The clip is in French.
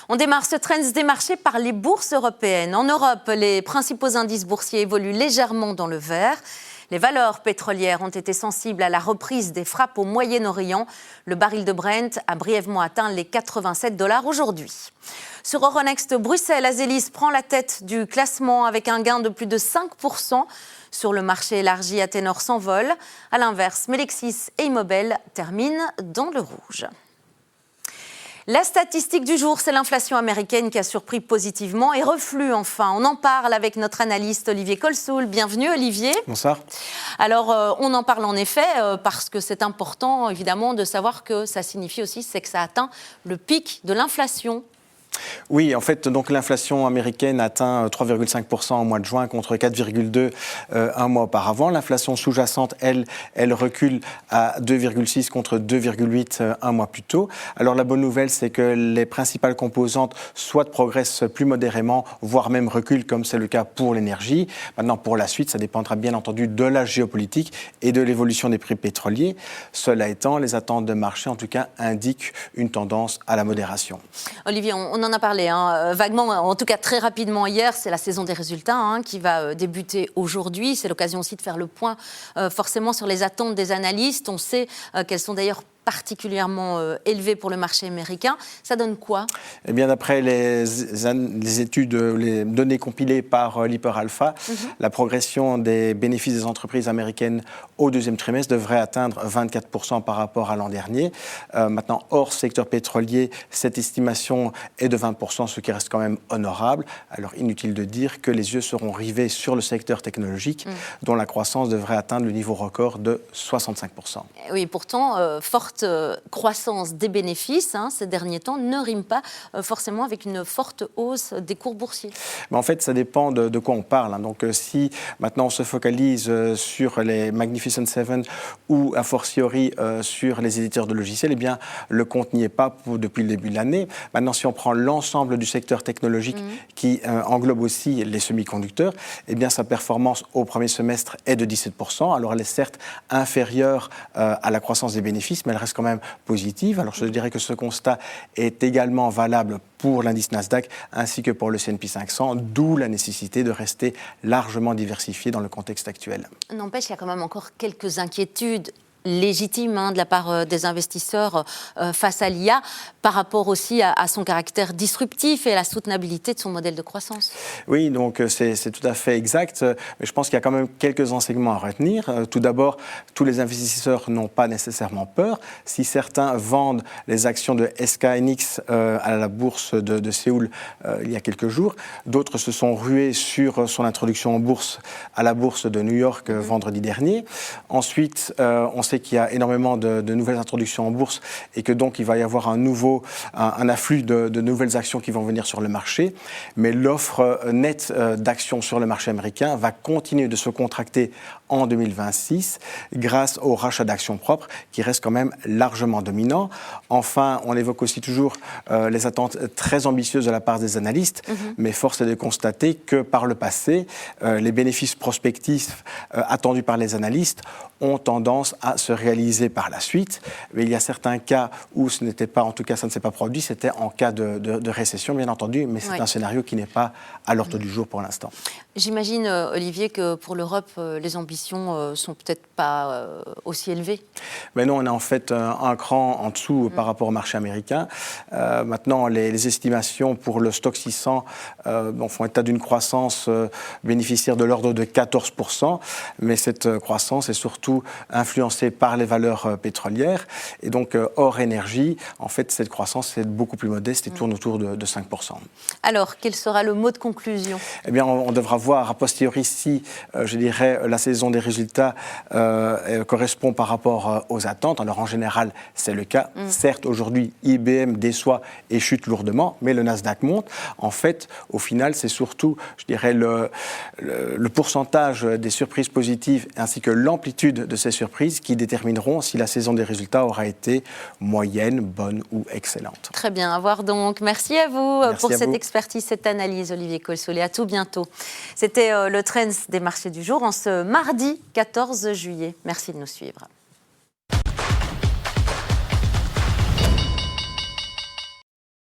On démarre ce Trends des marchés par les bourses européennes. En Europe, les principaux indices boursiers évoluent légèrement dans le vert. Les valeurs pétrolières ont été sensibles à la reprise des frappes au Moyen-Orient. Le baril de Brent a brièvement atteint les 87 $ aujourd'hui. Sur Euronext Bruxelles, Azelis prend la tête du classement avec un gain de plus de 5%. Sur le marché élargi, Athénor s'envole. À l'inverse, Melexis et Immobel terminent dans le rouge. La statistique du jour, c'est l'inflation américaine qui a surpris positivement et reflue enfin. On en parle avec notre analyste Olivier Colsoul. Bienvenue Olivier. Bonsoir. Alors on en parle en effet parce que c'est important évidemment de savoir que ça signifie aussi c'est que ça atteint le pic de l'inflation. Oui, en fait, donc l'inflation américaine atteint 3,5% au mois de juin contre 4,2% un mois auparavant. L'inflation sous-jacente, elle recule à 2,6 contre 2,8 un mois plus tôt. Alors la bonne nouvelle, c'est que les principales composantes soit progressent plus modérément, voire même reculent, comme c'est le cas pour l'énergie. Maintenant, pour la suite, ça dépendra bien entendu de la géopolitique et de l'évolution des prix pétroliers. Cela étant, les attentes de marché, en tout cas, indiquent une tendance à la modération. Olivier, on en a parlé vaguement, en tout cas très rapidement hier, c'est la saison des résultats qui va débuter aujourd'hui. C'est l'occasion aussi de faire le point forcément sur les attentes des analystes. On sait qu'elles sont d'ailleurs particulièrement élevé pour le marché américain. Ça donne quoi ? Eh bien, d'après les études, les données compilées par l'Hyperalpha, la progression des bénéfices des entreprises américaines au deuxième trimestre devrait atteindre 24% par rapport à l'an dernier. Maintenant, hors secteur pétrolier, cette estimation est de 20%, ce qui reste quand même honorable. Alors, inutile de dire que les yeux seront rivés sur le secteur technologique, dont la croissance devrait atteindre le niveau record de 65%. Oui, pourtant, forte croissance des bénéfices ces derniers temps ne rime pas forcément avec une forte hausse des cours boursiers. Mais en fait, ça dépend de quoi on parle. Donc, si maintenant on se focalise sur les Magnificent Seven ou a fortiori sur les éditeurs de logiciels, eh bien, le compte n'y est pas depuis le début de l'année. Maintenant, si on prend l'ensemble du secteur technologique qui englobe aussi les semi-conducteurs, eh bien, sa performance au premier semestre est de 17%. Alors, elle est certes inférieure à la croissance des bénéfices, mais elle reste quand même positive. Alors je dirais que ce constat est également valable pour l'indice Nasdaq ainsi que pour le S&P 500, d'où la nécessité de rester largement diversifié dans le contexte actuel. N'empêche, il y a quand même encore quelques inquiétudes légitime de la part des investisseurs face à l'IA, par rapport aussi à son caractère disruptif et à la soutenabilité de son modèle de croissance. Oui, donc c'est tout à fait exact, mais je pense qu'il y a quand même quelques enseignements à retenir. Tout d'abord, tous les investisseurs n'ont pas nécessairement peur. Si certains vendent les actions de SK Hynix à la bourse de Séoul il y a quelques jours, d'autres se sont rués sur son introduction en bourse à la bourse de New York vendredi dernier. Ensuite, on sait qu'il y a énormément de nouvelles introductions en bourse et que donc il va y avoir un afflux de nouvelles actions qui vont venir sur le marché. Mais l'offre nette d'actions sur le marché américain va continuer de se contracter en 2026 grâce au rachat d'actions propres qui reste quand même largement dominant. Enfin, on évoque aussi toujours les attentes très ambitieuses de la part des analystes, mais force est de constater que par le passé, les bénéfices prospectifs attendus par les analystes ont tendance à se réaliser par la suite. Mais il y a certains cas où ce n'était pas, en tout cas ça ne s'est pas produit, c'était en cas de récession bien entendu, mais c'est un scénario qui n'est pas à l'ordre du jour pour l'instant. J'imagine, Olivier, que pour l'Europe, les ambitions sont peut-être pas aussi élevées. Mais non, on est en fait un cran en dessous par rapport au marché américain. Maintenant, les estimations pour le stock 600 font état d'une croissance bénéficiaire de l'ordre de 14%, mais cette croissance est surtout influencée par les valeurs pétrolières. Et donc, hors énergie, en fait, cette croissance est beaucoup plus modeste et tourne autour de 5%. Alors, quel sera le mot de conclusion ? Eh bien, on devra voir a posteriori si, je dirais, la saison des résultats correspond par rapport aux attentes. Alors, en général, c'est le cas. Certes, aujourd'hui, IBM déçoit et chute lourdement, mais le Nasdaq monte. En fait, au final, c'est surtout, je dirais, le pourcentage des surprises positives ainsi que l'amplitude de ces surprises qui détermineront si la saison des résultats aura été moyenne, bonne ou excellente. Très bien, à voir donc. Merci à vous pour cette expertise, cette analyse, Olivier Colsoul. À tout bientôt. C'était le Trends des marchés du jour en ce mardi 14 juillet. Merci de nous suivre.